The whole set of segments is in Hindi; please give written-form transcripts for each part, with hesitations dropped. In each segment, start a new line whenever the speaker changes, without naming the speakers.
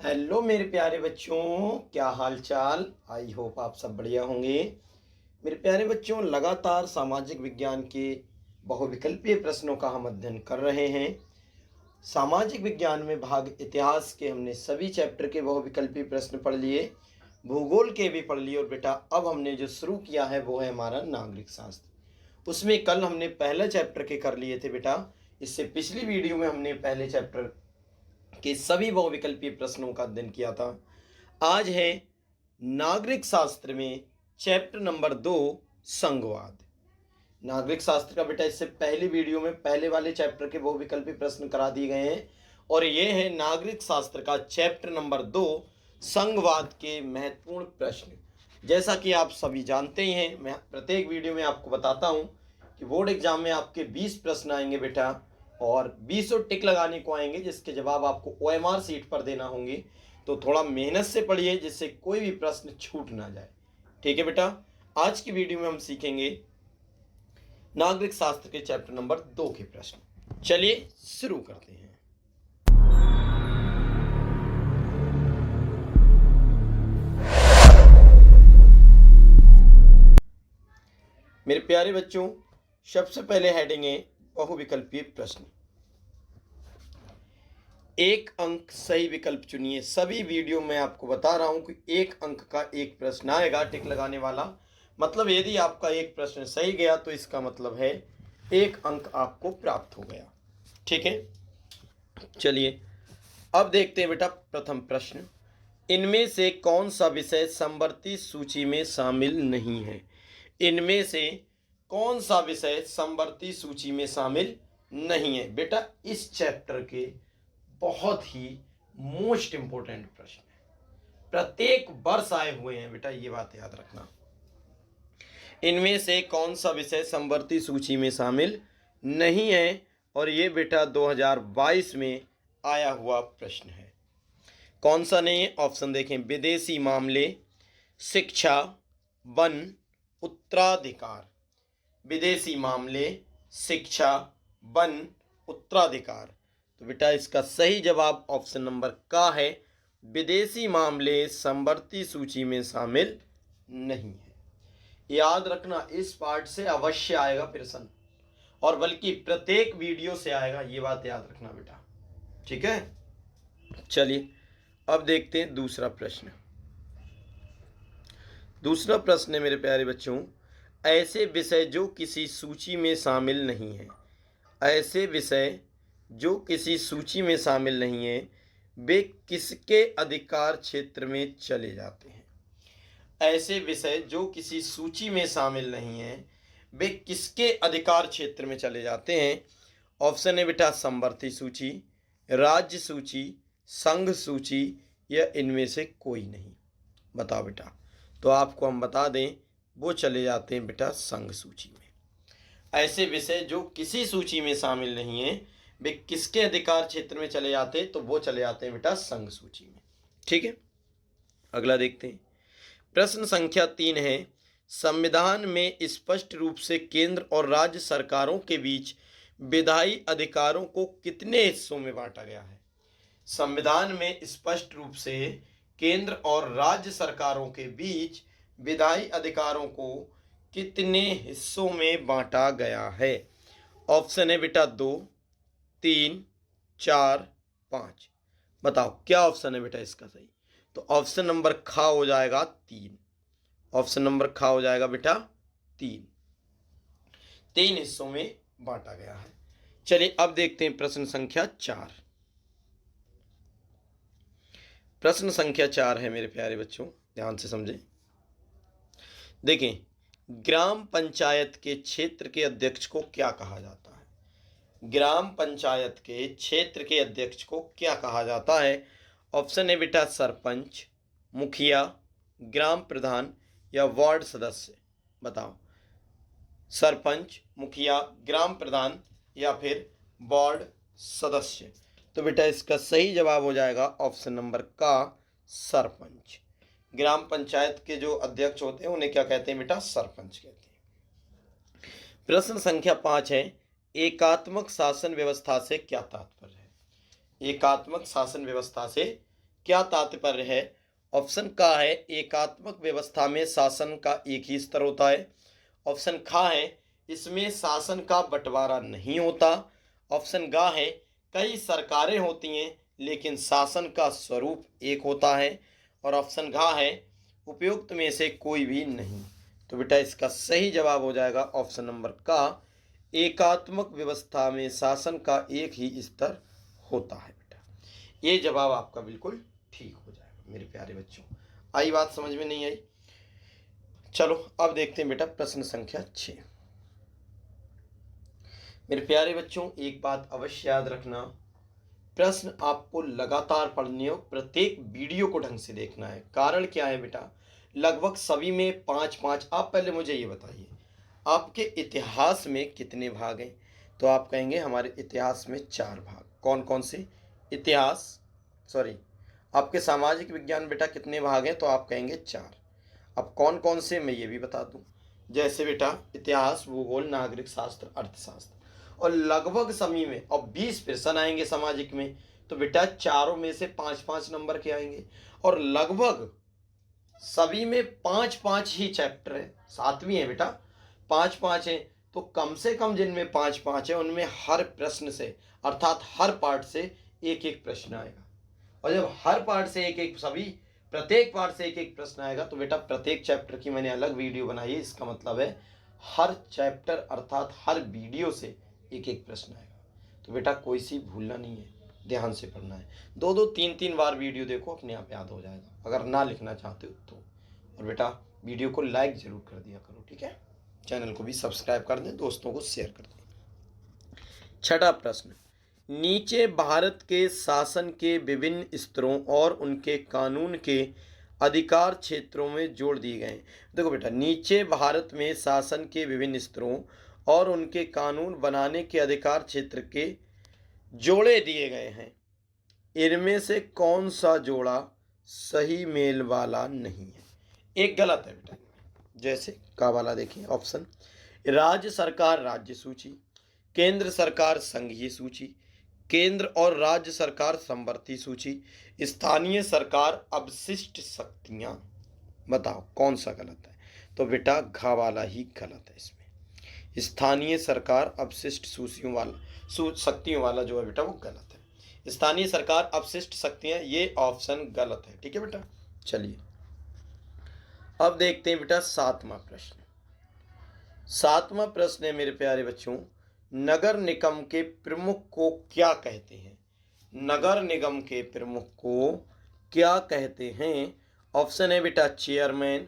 हेलो मेरे प्यारे बच्चों, क्या हाल चाल। आई होप आप सब बढ़िया होंगे। मेरे प्यारे बच्चों, लगातार सामाजिक विज्ञान के बहुविकल्पीय प्रश्नों का हम अध्ययन कर रहे हैं। सामाजिक विज्ञान में भाग इतिहास के हमने सभी चैप्टर के बहुविकल्पीय प्रश्न पढ़ लिए, भूगोल के भी पढ़ लिए। और बेटा अब हमने जो शुरू किया है वो है हमारा नागरिक शास्त्र। उसमें कल हमने पहले चैप्टर के कर लिए थे बेटा। इससे पिछली वीडियो में हमने पहले चैप्टर के सभी बहुविकल्पीय प्रश्नों का अध्ययन किया था। आज है नागरिक शास्त्र में चैप्टर नंबर 2, संघवाद। नागरिक शास्त्र का बेटा इससे पहली वीडियो में पहले वाले चैप्टर के बहुविकल्पीय प्रश्न करा दिए गए हैं, और ये है नागरिक शास्त्र का चैप्टर नंबर 2, संघवाद के महत्वपूर्ण प्रश्न। जैसा कि आप सभी जानते ही हैं, मैं प्रत्येक वीडियो में आपको बताता हूं कि बोर्ड एग्जाम में आपके 20 प्रश्न आएंगे बेटा, और 20 टिक लगाने को आएंगे, जिसके जवाब आपको OMR सीट पर देना होंगे। तो थोड़ा मेहनत से पढ़िए जिससे कोई भी प्रश्न छूट ना जाए। ठीक है बेटा, आज की वीडियो में हम सीखेंगे नागरिक शास्त्र के चैप्टर नंबर 2 के प्रश्न। चलिए शुरू करते हैं। मेरे प्यारे बच्चों, सबसे पहले हेडिंग है बहुविकल्पीय प्रश्न। एक अंक सही विकल्प चुनिए। सभी वीडियो में आपको बता रहा हूं कि एक अंक का एक प्रश्न आएगा टिक लगाने वाला। मतलब यदि आपका एक प्रश्न सही गया तो इसका मतलब है एक अंक आपको प्राप्त हो गया। ठीक है, चलिए अब देखते हैं बेटा प्रथम प्रश्न। इनमें से कौन सा विषय समवर्ती सूची में शामिल नहीं है? इनमें से कौन सा विषय समवर्ती सूची में शामिल नहीं है? बेटा इस चैप्टर के बहुत ही मोस्ट इंपोर्टेंट प्रश्न है, प्रत्येक वर्ष आए हुए हैं बेटा, ये बात याद रखना। इनमें से कौन सा विषय समवर्ती सूची में शामिल नहीं है? और ये बेटा 2022 में आया हुआ प्रश्न है। कौन सा नहीं है? ऑप्शन देखें, विदेशी मामले, शिक्षा, वन, उत्तराधिकार। विदेशी मामले, शिक्षा, वन, उत्तराधिकार। तो बेटा इसका सही जवाब ऑप्शन नंबर का है, विदेशी मामले समवर्ती सूची में शामिल नहीं है। याद रखना, इस पार्ट से अवश्य आएगा प्रश्न, और बल्कि प्रत्येक वीडियो से आएगा, ये बात याद रखना बेटा। ठीक है, चलिए अब देखते हैं दूसरा प्रश्न। दूसरा प्रश्न है मेरे प्यारे बच्चों, ऐसे विषय जो किसी सूची में शामिल नहीं है। ऐसे विषय जो किसी सूची में शामिल नहीं है, वे किसके अधिकार क्षेत्र में चले जाते हैं? ऐसे विषय जो किसी सूची में शामिल नहीं है, वे किसके अधिकार क्षेत्र में चले जाते हैं? ऑप्शन है बेटा, समवर्ती सूची, राज्य सूची, संघ सूची, या इनमें से कोई नहीं। बताओ बेटा। तो आपको हम बता दें, वो चले जाते हैं बेटा संघ सूची में। ऐसे विषय जो किसी सूची में शामिल नहीं है, वे किसके अधिकार क्षेत्र में चले जाते हैं? तो वो चले जाते हैं बेटा संघ सूची में। ठीक है, अगला देखते हैं। प्रश्न संख्या 3 है, संविधान में स्पष्ट रूप से केंद्र और राज्य सरकारों के बीच विधायी अधिकारों को कितने हिस्सों में बांटा गया है? संविधान में स्पष्ट रूप से केंद्र और राज्य सरकारों के बीच विधायी अधिकारों को कितने हिस्सों में बांटा गया है? ऑप्शन है बेटा 2, 3, 4, 5। बताओ क्या ऑप्शन है बेटा इसका सही? तो ऑप्शन नंबर खा हो जाएगा 3। ऑप्शन नंबर खा हो जाएगा बेटा 3। 3 हिस्सों में बांटा गया है। चलिए अब देखते हैं प्रश्न संख्या 4। प्रश्न संख्या 4 है मेरे प्यारे बच्चों, ध्यान से समझें। देखें, ग्राम पंचायत के क्षेत्र के अध्यक्ष को क्या कहा जाता है? ग्राम पंचायत के क्षेत्र के अध्यक्ष को क्या कहा जाता है? ऑप्शन है बेटा सरपंच, मुखिया, ग्राम प्रधान, या वार्ड सदस्य। बताओ, सरपंच, मुखिया, ग्राम प्रधान, या फिर वार्ड सदस्य। तो बेटा इसका सही जवाब हो जाएगा ऑप्शन नंबर का, सरपंच। ग्राम पंचायत के जो अध्यक्ष होते हैं उन्हें क्या कहते हैं बेटा? सरपंच कहते हैं। प्रश्न संख्या 5 है, एकात्मक शासन व्यवस्था से क्या तात्पर्य है? एकात्मक शासन व्यवस्था से क्या तात्पर्य है? ऑप्शन का है एकात्मक व्यवस्था में शासन का एक ही स्तर होता है। ऑप्शन खा है इसमें शासन का बंटवारा नहीं होता। ऑप्शन गा है कई सरकारें होती हैं लेकिन शासन का स्वरूप एक होता है। और ऑप्शन घा है उपयुक्त में से कोई भी नहीं। तो बेटा इसका सही जवाब हो जाएगा ऑप्शन नंबर का, एकात्मक व्यवस्था में शासन का एक ही स्तर होता है। बेटा ये जवाब आपका बिल्कुल ठीक हो जाएगा मेरे प्यारे बच्चों। आई बात समझ में? नहीं आई? चलो अब देखते हैं बेटा प्रश्न संख्या 6। मेरे प्यारे बच्चों एक बात अवश्य याद रखना, प्रश्न आपको लगातार पढ़ने और प्रत्येक वीडियो को ढंग से देखना है। कारण क्या है बेटा, लगभग सभी में 5-5। आप पहले मुझे ये बताइए आपके इतिहास में कितने भाग हैं? तो आप कहेंगे हमारे इतिहास में 4 भाग। कौन कौन से? इतिहास सॉरी आपके सामाजिक विज्ञान बेटा कितने भाग हैं? तो आप कहेंगे 4। अब कौन कौन से मैं ये भी बता दूं, जैसे बेटा इतिहास, भूगोल, नागरिक शास्त्र, अर्थशास्त्र। और लगभग सभी में और 20 प्रश्न आएंगे सामाजिक में, तो बेटा चारों में से 5-5 नंबर के आएंगे। और लगभग सभी में 5-5 ही चैप्टर है, 7वीं है बेटा 5-5 है। तो कम से कम जिनमें 5-5 है उनमें हर प्रश्न से अर्थात हर पार्ट से एक एक प्रश्न आएगा। और जब हर पार्ट से एक एक प्रत्येक पार्ट से एक एक प्रश्न आएगा तो बेटा प्रत्येक चैप्टर की मैंने अलग वीडियो बनाई है। इसका मतलब है हर चैप्टर अर्थात हर वीडियो से एक एक प्रश्न आएगा। तो बेटा कोई सी भूलना नहीं है, ध्यान से पढ़ना है। 2-2 3-3 बार वीडियो देखो, अपने आप याद हो जाएगा अगर ना लिखना चाहते हो तो। और बेटा वीडियो को लाइक जरूर कर दिया करो, ठीक है? चैनल को भी सब्सक्राइब कर दें, दोस्तों को शेयर कर दें। छठा प्रश्न, नीचे भारत के शासन के विभिन्न स्तरों और उनके कानून के अधिकार क्षेत्रों में जोड़ दिए गए हैं। देखो बेटा नीचे भारत में शासन के विभिन्न स्तरों और उनके कानून बनाने के अधिकार क्षेत्र के जोड़े दिए गए हैं। इनमें से कौन सा जोड़ा सही मेल वाला नहीं है? एक गलत है बेटा। जैसे का वाला देखिए ऑप्शन, राज्य सरकार राज्य सूची, केंद्र सरकार संघीय सूची, केंद्र और राज्य सरकार समवर्ती सूची, स्थानीय सरकार अवशिष्ट शक्तियां। बताओ कौन सा गलत है? तो बेटा घ वाला ही गलत है इसमें। स्थानीय सरकार अवशिष्ट सूचियों वाला शक्तियों वाला जो है बेटा वो गलत है। स्थानीय सरकार अवशिष्ट शक्तियां ये ऑप्शन गलत है, ठीक है बेटा। चलिए अब देखते हैं बेटा 7वां प्रश्न। 7वां प्रश्न है मेरे प्यारे बच्चों, नगर निगम के प्रमुख को क्या कहते हैं? नगर निगम के प्रमुख को क्या कहते हैं? ऑप्शन है बेटा चेयरमैन,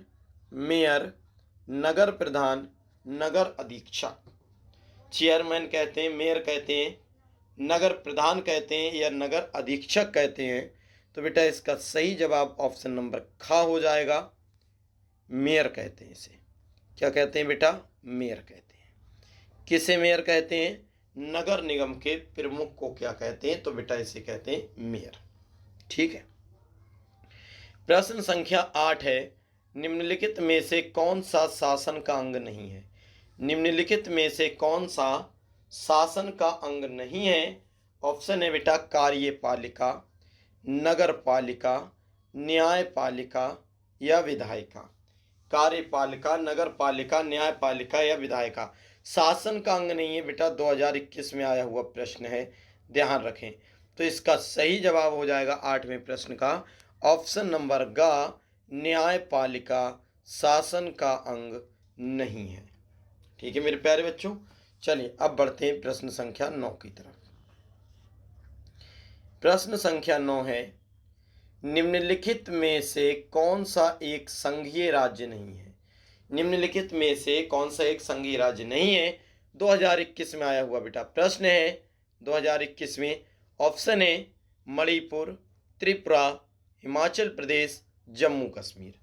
मेयर, नगर प्रधान, नगर अधीक्षक। चेयरमैन कहते हैं, मेयर कहते हैं, नगर प्रधान कहते हैं या नगर अधीक्षक कहते हैं। तो बेटा इसका सही जवाब ऑप्शन नंबर खा हो जाएगा, मेयर कहते हैं इसे। क्या कहते हैं बेटा? मेयर कहते हैं। किसे मेयर कहते हैं? नगर निगम के प्रमुख को क्या कहते हैं? तो बेटा इसे कहते हैं मेयर, ठीक है। प्रश्न संख्या 8 है, निम्नलिखित में से कौन सा शासन का अंग नहीं है? निम्नलिखित में से कौन सा शासन का अंग नहीं है? ऑप्शन है बेटा कार्यपालिका, नगरपालिका, न्यायपालिका या विधायिका। कार्यपालिका, नगरपालिका, न्यायपालिका या विधायिका शासन का अंग नहीं है बेटा। 2021 में आया हुआ प्रश्न है, ध्यान रखें। तो इसका सही जवाब हो जाएगा 8वें प्रश्न का ऑप्शन नंबर ग, न्यायपालिका शासन का अंग नहीं है, ठीक है मेरे प्यारे बच्चों। चलिए अब बढ़ते हैं प्रश्न संख्या 9 की तरफ। प्रश्न संख्या 9 है, निम्नलिखित में से कौन सा एक संघीय राज्य नहीं है? निम्नलिखित में से कौन सा एक संघीय राज्य नहीं है? 2021 में आया हुआ बेटा प्रश्न है 2021 में। ऑप्शन है मणिपुर, त्रिपुरा, हिमाचल प्रदेश, जम्मू कश्मीर।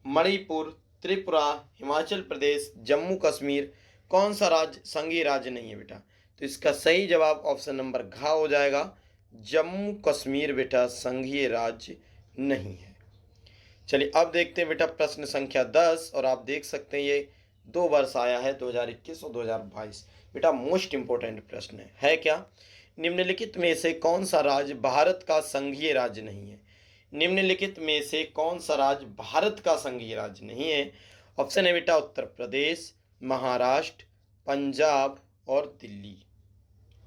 मणिपुर, त्रिपुरा, हिमाचल प्रदेश, जम्मू कश्मीर कौन सा राज्य संघीय राज्य नहीं है बेटा? तो इसका सही जवाब ऑप्शन नंबर घ हो जाएगा, जम्मू कश्मीर बेटा संघीय राज्य नहीं है। चलिए अब देखते हैं बेटा प्रश्न संख्या 10, और आप देख सकते हैं ये 2 वर्ष आया है 2021 और 2022। बेटा मोस्ट इंपोर्टेंट प्रश्न है क्या? निम्नलिखित में से कौन सा राज्य भारत का संघीय राज्य नहीं है? निम्नलिखित में से कौन सा राज्य भारत का संघीय राज्य नहीं है? ऑप्शन है बेटा उत्तर प्रदेश, महाराष्ट्र, पंजाब और दिल्ली।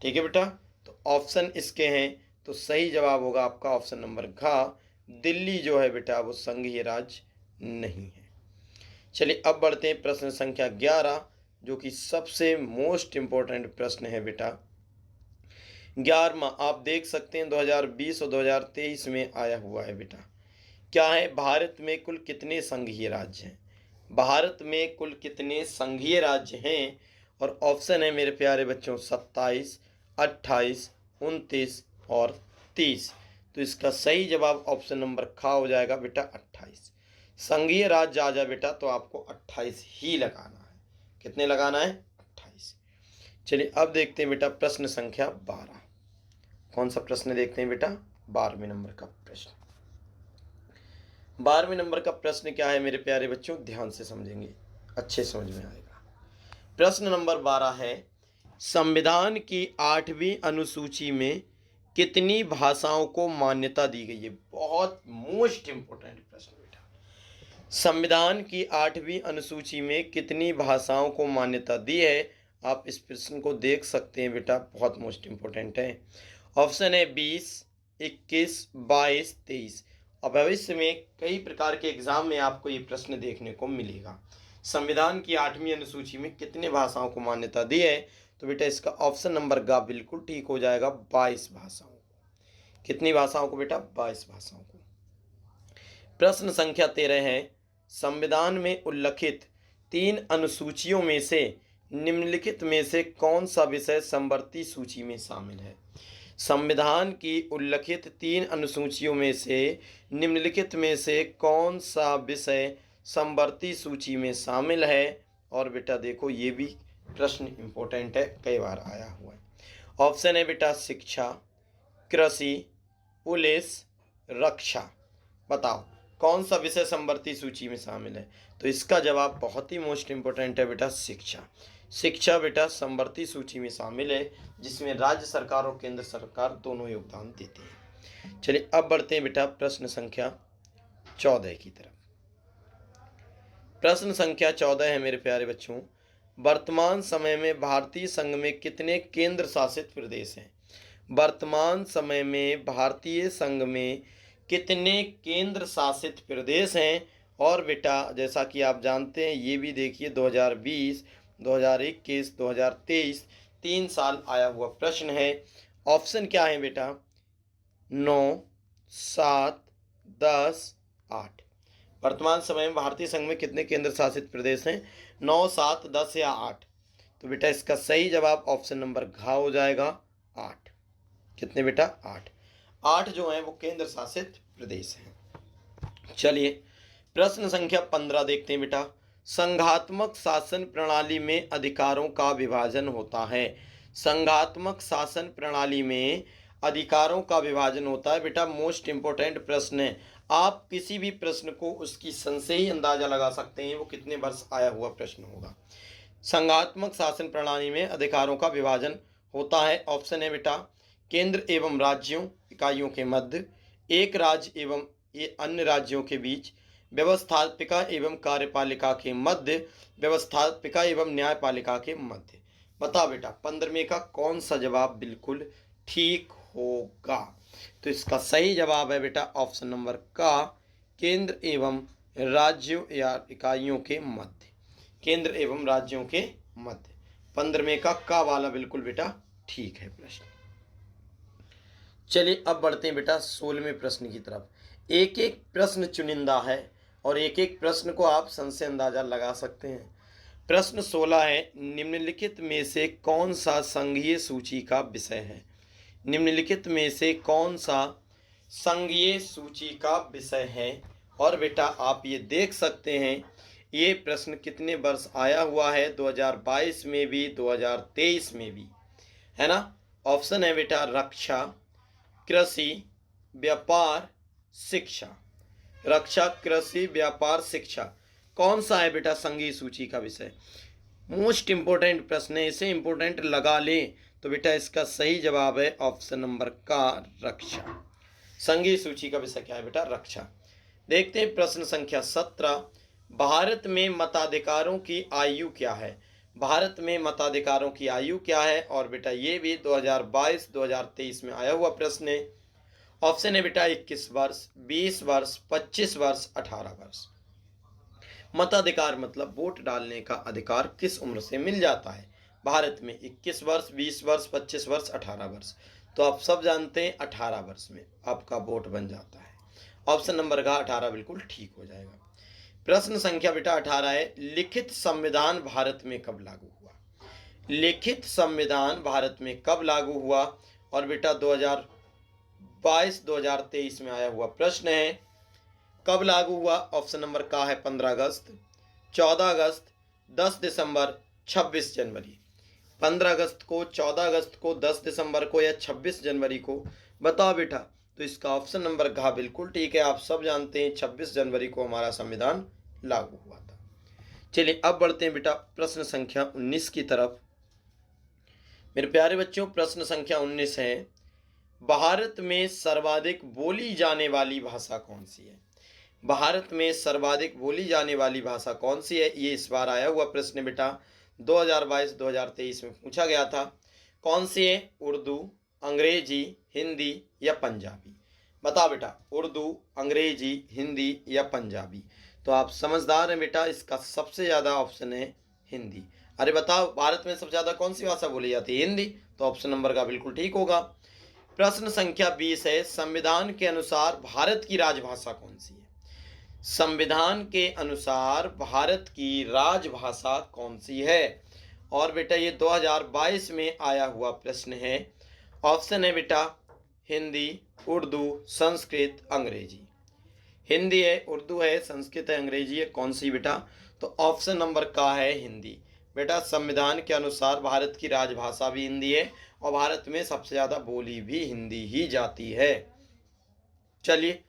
ठीक है बेटा, तो ऑप्शन इसके हैं, तो सही जवाब होगा आपका ऑप्शन नंबर घ, दिल्ली जो है बेटा वो संघीय राज्य नहीं है। चलिए अब बढ़ते हैं प्रश्न संख्या 11, जो कि सबसे मोस्ट इंपॉर्टेंट प्रश्न है बेटा। 11वां आप देख सकते हैं 2020 और 2023 में आया हुआ है बेटा। क्या है? भारत में कुल कितने संघीय राज्य हैं? भारत में कुल कितने संघीय राज्य हैं? और ऑप्शन है मेरे प्यारे बच्चों 27, 28, 29 और 30। तो इसका सही जवाब ऑप्शन नंबर ख हो जाएगा बेटा 28। संघीय राज्य आ जाए बेटा तो आपको 28 ही लगाना है। कितने लगाना है? 28। चलिए अब देखते हैं बेटा प्रश्न संख्या 12। कौन सा प्रश्न देखते हैं बेटा? 12वें नंबर का प्रश्न। 12वें नंबर का प्रश्न क्या है मेरे प्यारे बच्चों? ध्यान से समझेंगे, अच्छे समझ में आएगा। प्रश्न नंबर 12 है, संविधान की 8वीं अनुसूची में कितनी भाषाओं को मान्यता दी गई है? बहुत मोस्ट इंपोर्टेंट प्रश्न बेटा। संविधान की 8वीं अनुसूची में कितनी भाषाओं को मान्यता दी है? आप इस प्रश्न को देख सकते हैं बेटा, बहुत मोस्ट इंपोर्टेंट है। ऑप्शन है 20, 21, 22, 23। और भविष्य में कई प्रकार के एग्जाम में आपको ये प्रश्न देखने को मिलेगा। संविधान की 8वीं अनुसूची में कितने भाषाओं को मान्यता दी है? तो बेटा इसका ऑप्शन नंबर ग बिल्कुल ठीक हो जाएगा, 22 भाषाओं को। कितनी भाषाओं को बेटा? 22 भाषाओं को। प्रश्न संख्या 13 है, संविधान में उल्लिखित 3 अनुसूचियों में से निम्नलिखित में से कौन सा विषय समवर्ती सूची में शामिल है? संविधान की उल्लिखित 3 अनुसूचियों में से निम्नलिखित में से कौन सा विषय समवर्ती सूची में शामिल है? और बेटा देखो ये भी प्रश्न इंपॉर्टेंट है, कई बार आया हुआ है। ऑप्शन है बेटा शिक्षा, कृषि, पुलिस, रक्षा। बताओ कौन सा विषय समवर्ती सूची में शामिल है? तो इसका जवाब बहुत ही मोस्ट इंपॉर्टेंट है बेटा, शिक्षा। शिक्षा बेटा समवर्ती सूची में शामिल है, जिसमें राज्य सरकार और केंद्र सरकार दोनों योगदान देते हैं। चलिए अब बढ़ते हैं बेटा प्रश्न संख्या 14 की तरफ। प्रश्न संख्या 14 है मेरे प्यारे बच्चों, वर्तमान समय में भारतीय संघ में कितने केंद्र शासित प्रदेश हैं? वर्तमान समय में भारतीय संघ में कितने केंद्र शासित प्रदेश हैं? और बेटा जैसा कि आप जानते हैं ये भी देखिए 2020, 2021, 2023 3 साल आया हुआ प्रश्न है। ऑप्शन क्या है बेटा? 9, 7, 10, 8। वर्तमान समय में भारतीय संघ में कितने केंद्र शासित प्रदेश हैं? 9, 7, 10 या 8। तो बेटा इसका सही जवाब ऑप्शन नंबर घ हो जाएगा 8। कितने बेटा? 8। 8 जो हैं वो केंद्र शासित प्रदेश हैं। चलिए प्रश्न संख्या 15 देखते हैं बेटा। संघात्मक शासन प्रणाली में अधिकारों का विभाजन होता है। संघात्मक शासन प्रणाली में अधिकारों का विभाजन होता है बेटा, मोस्ट इंपोर्टेंट प्रश्न है। आप किसी भी प्रश्न को उसकी सन से ही अंदाजा लगा सकते हैं वो कितने वर्ष आया हुआ प्रश्न होगा। संघात्मक शासन प्रणाली में अधिकारों का विभाजन होता है। ऑप्शन है बेटा केंद्र एवं राज्यों इकाइयों के मध्य, एक राज्य एवं अन्य राज्यों के बीच, व्यवस्थापिका एवं कार्यपालिका के मध्य, व्यवस्थापिका एवं न्यायपालिका के मध्य। बताओ बेटा 15वें का कौन सा जवाब बिल्कुल ठीक होगा? तो इसका सही जवाब है बेटा ऑप्शन नंबर का, केंद्र एवं राज्यों या इकाइयों के मध्य। केंद्र एवं राज्यों के मध्य। 15वें का वाला बिल्कुल बेटा ठीक है प्रश्न। चलिए अब बढ़ते हैं बेटा 16वें प्रश्न की तरफ। एक एक प्रश्न चुनिंदा है और एक एक प्रश्न को आप सन से अंदाजा लगा सकते हैं। प्रश्न 16 है, निम्नलिखित में से कौन सा संघीय सूची का विषय है? निम्नलिखित में से कौन सा संघीय सूची का विषय है? और बेटा आप ये देख सकते हैं ये प्रश्न कितने वर्ष आया हुआ है, 2022 में भी 2023 में भी, है ना। ऑप्शन है बेटा रक्षा, कृषि, व्यापार, शिक्षा। रक्षा, कृषि, व्यापार, शिक्षा कौन सा है बेटा संघीय सूची का विषय? मोस्ट इंपोर्टेंट प्रश्न है, इसे इंपोर्टेंट लगा लें तो बेटा इसका सही जवाब है ऑप्शन नंबर का रक्षा। संघीय सूची का विषय क्या है बेटा? रक्षा। देखते हैं प्रश्न संख्या 17, भारत में मताधिकारों की आयु क्या है? भारत में मताधिकारों की आयु क्या है? और बेटा ये भी 2022-2023 में आया हुआ प्रश्न है। ऑप्शन है बेटा 21 वर्ष, 20 वर्ष, 25 वर्ष, 18 वर्ष। मताधिकार मतलब वोट डालने का अधिकार किस उम्र से मिल जाता है? भारत में 21 वर्ष, 20 वर्ष, 25 वर्ष, 18 वर्ष। तो आप सब जानते हैं 18 वर्ष में आपका वोट बन जाता है। ऑप्शन नंबर का 18 बिल्कुल ठीक हो जाएगा। प्रश्न संख्या बेटा 18 है, लिखित संविधान भारत में कब लागू हुआ? लिखित संविधान भारत में कब लागू हुआ? और बेटा 2022-2023 में आया हुआ प्रश्न है, कब लागू हुआ? ऑप्शन नंबर का है 15 अगस्त, 14 अगस्त, 10 दिसंबर, 26 जनवरी। 15 अगस्त को, 14 अगस्त को, 10 दिसंबर को या 26 जनवरी को? बताओ बेटा। तो इसका ऑप्शन नंबर घ बिल्कुल ठीक है। आप सब जानते हैं 26 जनवरी को हमारा संविधान लागू हुआ था। चलिए अब बढ़ते हैं बेटा प्रश्न संख्या 19 की तरफ। मेरे प्यारे बच्चों, प्रश्न संख्या 19 है, भारत में सर्वाधिक बोली जाने वाली भाषा कौन सी है? भारत में सर्वाधिक बोली जाने वाली भाषा कौन सी है? ये इस बार आया हुआ प्रश्न बेटा 2022-2023 में पूछा गया था। कौन सी है? उर्दू, अंग्रेजी, हिंदी या पंजाबी? बताओ बेटा, उर्दू, अंग्रेजी, हिंदी या पंजाबी? तो आप समझदार हैं बेटा, इसका सबसे ज़्यादा ऑप्शन है हिंदी। अरे बताओ, भारत में सबसे ज़्यादा कौन सी भाषा बोली जाती है? हिंदी। तो ऑप्शन नंबर का बिल्कुल ठीक होगा। प्रश्न संख्या 20 है, संविधान के अनुसार भारत की राजभाषा कौन सी है? संविधान के अनुसार भारत की राजभाषा कौन सी है? और बेटा ये 2022 में आया हुआ प्रश्न है। ऑप्शन है बेटा हिंदी, उर्दू, संस्कृत, अंग्रेजी। हिंदी है, उर्दू है, संस्कृत है, अंग्रेजी है, कौन सी बेटा? तो ऑप्शन नंबर का है हिंदी। बेटा संविधान के अनुसार भारत की राजभाषा भी हिंदी है और भारत में सबसे ज़्यादा बोली भी हिंदी ही जाती है। चलिए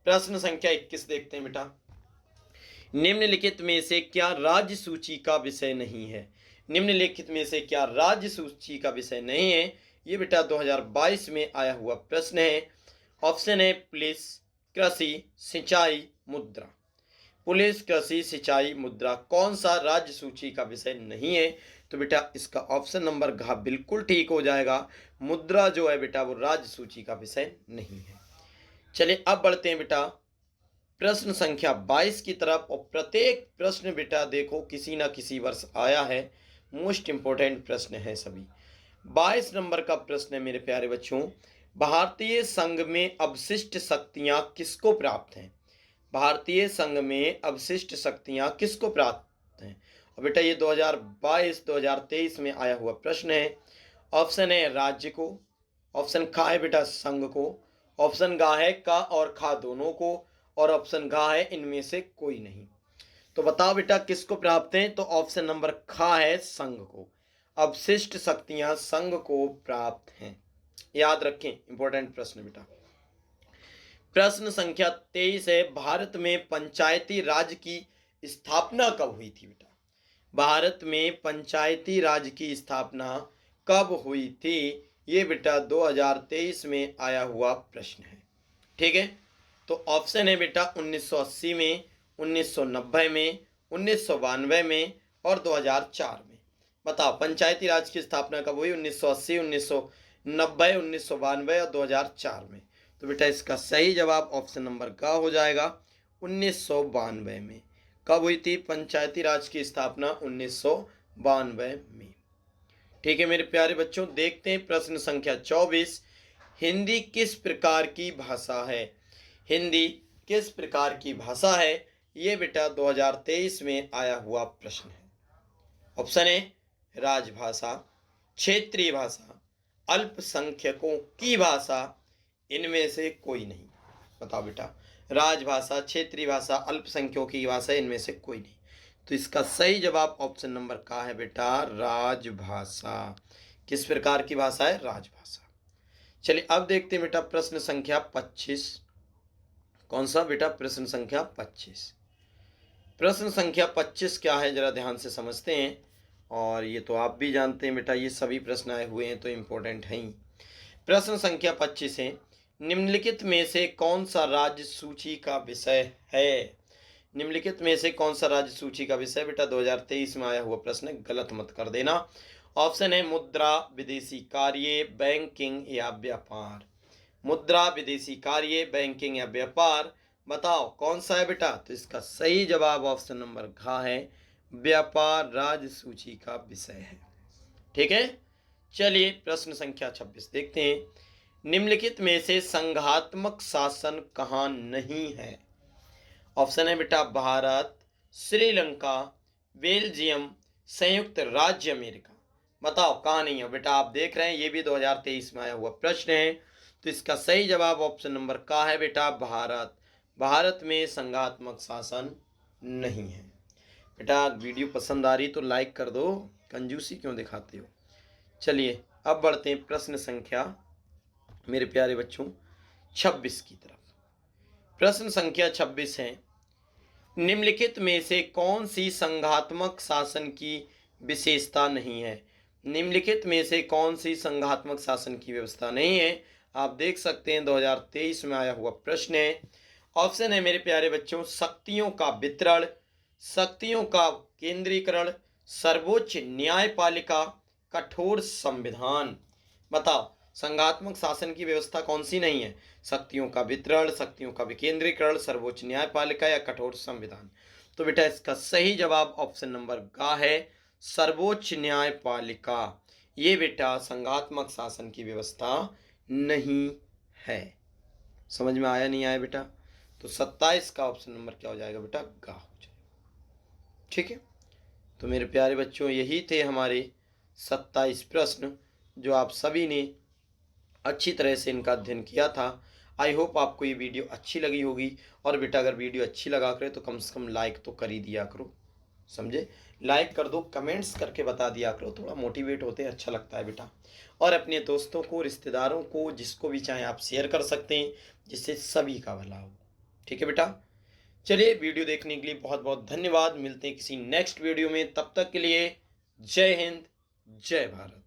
प्रश्न संख्या 21 देखते हैं बेटा। निम्नलिखित में से क्या राज्य सूची का विषय नहीं है? निम्नलिखित में से क्या राज्य सूची का विषय नहीं है? ये बेटा 2022 में आया हुआ प्रश्न है। ऑप्शन है पुलिस, कृषि, सिंचाई, मुद्रा। पुलिस, कृषि, सिंचाई, मुद्रा, कौन सा राज्य सूची का विषय नहीं है? तो बेटा इसका ऑप्शन नंबर घ बिल्कुल ठीक हो जाएगा। मुद्रा जो है बेटा वो राज्य सूची का विषय नहीं है। चलिए अब बढ़ते हैं बेटा प्रश्न संख्या 22 की तरफ। और प्रत्येक प्रश्न बेटा देखो किसी ना किसी वर्ष आया है, मोस्ट इंपोर्टेंट प्रश्न है सभी। 22 नंबर का प्रश्न है मेरे प्यारे बच्चों, भारतीय संघ में अवशिष्ट शक्तियां किसको प्राप्त हैं? भारतीय संघ में अवशिष्ट शक्तियां किसको प्राप्त हैं? और बेटा ये 2022-2023 में आया हुआ प्रश्न है। ऑप्शन है राज्य को, ऑप्शन खा है बेटा संघ को, ऑप्शन गा है का और खा दोनों को, और ऑप्शन घा है इनमें से कोई नहीं। तो बताओ बेटा किसको प्राप्त हैं? तो ऑप्शन नंबर खा है संघ को। अवशिष्ट शक्तियां संघ को प्राप्त हैं। याद रखें, इंपॉर्टेंट प्रश्न बेटा। प्रश्न संख्या 23 है, भारत में पंचायती राज की स्थापना कब हुई थी बेटा? भारत में पंचायती राज की स्थापना कब हुई थी? ये बेटा 2023 में आया हुआ प्रश्न है। ठीक है, तो ऑप्शन है बेटा 1980 में, 1990 में, 1992 में और 2004 में। बताओ पंचायती राज की स्थापना कब हुई? 1980, 1990, 1992 और 2004 में। तो बेटा इसका सही जवाब ऑप्शन नंबर का हो जाएगा 1992 में। कब हुई थी पंचायती राज की स्थापना? 1992 में। ठीक है मेरे प्यारे बच्चों, देखते हैं प्रश्न संख्या 24, हिंदी किस प्रकार की भाषा है? हिंदी किस प्रकार की भाषा है? ये बेटा 2023 में आया हुआ प्रश्न है। ऑप्शन है राजभाषा, क्षेत्रीय भाषा, अल्पसंख्यकों की भाषा, इनमें से कोई नहीं। बताओ बेटा, राजभाषा, क्षेत्रीय भाषा, अल्पसंख्यकों की भाषा, इनमें से कोई नहीं। तो इसका सही जवाब ऑप्शन नंबर का है बेटा राजभाषा। किस प्रकार की भाषा है? राजभाषा। चलिए अब देखते हैं बेटा प्रश्न संख्या 25। कौन सा बेटा? प्रश्न संख्या 25। प्रश्न संख्या 25 क्या है जरा ध्यान से समझते हैं। और ये तो आप भी जानते हैं बेटा, ये सभी प्रश्न आए हुए हैं तो इम्पोर्टेंट हैं ही। प्रश्न संख्या 25 है, निम्नलिखित में से कौन सा राज्य सूची का विषय है? निम्नलिखित में से कौन सा राज्य सूची का विषय? बेटा 2023 में आया हुआ प्रश्न है, गलत मत कर देना। ऑप्शन है मुद्रा, विदेशी कार्य, बैंकिंग या व्यापार। मुद्रा, विदेशी कार्य, बैंकिंग या व्यापार, बताओ कौन सा है बेटा? तो इसका सही जवाब ऑप्शन नंबर घ है, व्यापार राज्य सूची का विषय है। ठीक है, चलिए प्रश्न संख्या 26 देखते हैं। निम्नलिखित में से संघात्मक शासन कहाँ नहीं है? ऑप्शन है बेटा भारत, श्रीलंका, बेल्जियम, संयुक्त राज्य अमेरिका। बताओ कहाँ नहीं है बेटा? आप देख रहे हैं ये भी 2023 में आया हुआ प्रश्न है, तो इसका सही जवाब ऑप्शन नंबर का है बेटा भारत। भारत में संघात्मक शासन नहीं है। बेटा वीडियो पसंद आ रही तो लाइक कर दो, कंजूसी क्यों दिखाते हो। चलिए अब बढ़ते हैं प्रश्न संख्या मेरे प्यारे बच्चों 26 की तरफ। प्रश्न संख्या 26 है, निम्नलिखित में से कौन सी संघात्मक शासन की विशेषता नहीं है? निम्नलिखित में से कौन सी संघात्मक शासन की व्यवस्था नहीं है? आप देख सकते हैं 2023 में आया हुआ प्रश्न है। ऑप्शन है मेरे प्यारे बच्चों, शक्तियों का वितरण, शक्तियों का केंद्रीकरण, सर्वोच्च न्यायपालिका, कठोर संविधान। बताओ संघात्मक शासन की व्यवस्था कौन सी नहीं है? शक्तियों का वितरण, शक्तियों का विकेंद्रीकरण, सर्वोच्च न्यायपालिका या कठोर संविधान। तो बेटा इसका सही जवाब ऑप्शन नंबर ग है, सर्वोच्च न्यायपालिका। ये बेटा संघात्मक शासन की व्यवस्था नहीं है। समझ में आया नहीं आया बेटा? तो 27 का ऑप्शन नंबर क्या हो जाएगा बेटा? ग हो जाएगा। ठीक है, तो मेरे प्यारे बच्चों यही थे हमारे 27 प्रश्न जो आप सभी ने अच्छी तरह से इनका अध्ययन किया था। आई होप आपको ये वीडियो अच्छी लगी होगी। और बेटा अगर वीडियो अच्छी लगा करे तो कम से कम लाइक तो कर ही दिया करो, समझे? लाइक कर दो, कमेंट्स करके बता दिया करो, थोड़ा मोटिवेट होते हैं, अच्छा लगता है बेटा। और अपने दोस्तों को, रिश्तेदारों को, जिसको भी चाहे आप शेयर कर सकते हैं, जिससे सभी का भला हो। ठीक है बेटा, चलिए वीडियो देखने के लिए बहुत बहुत धन्यवाद। मिलते हैं किसी नेक्स्ट वीडियो में, तब तक के लिए जय हिंद, जय भारत।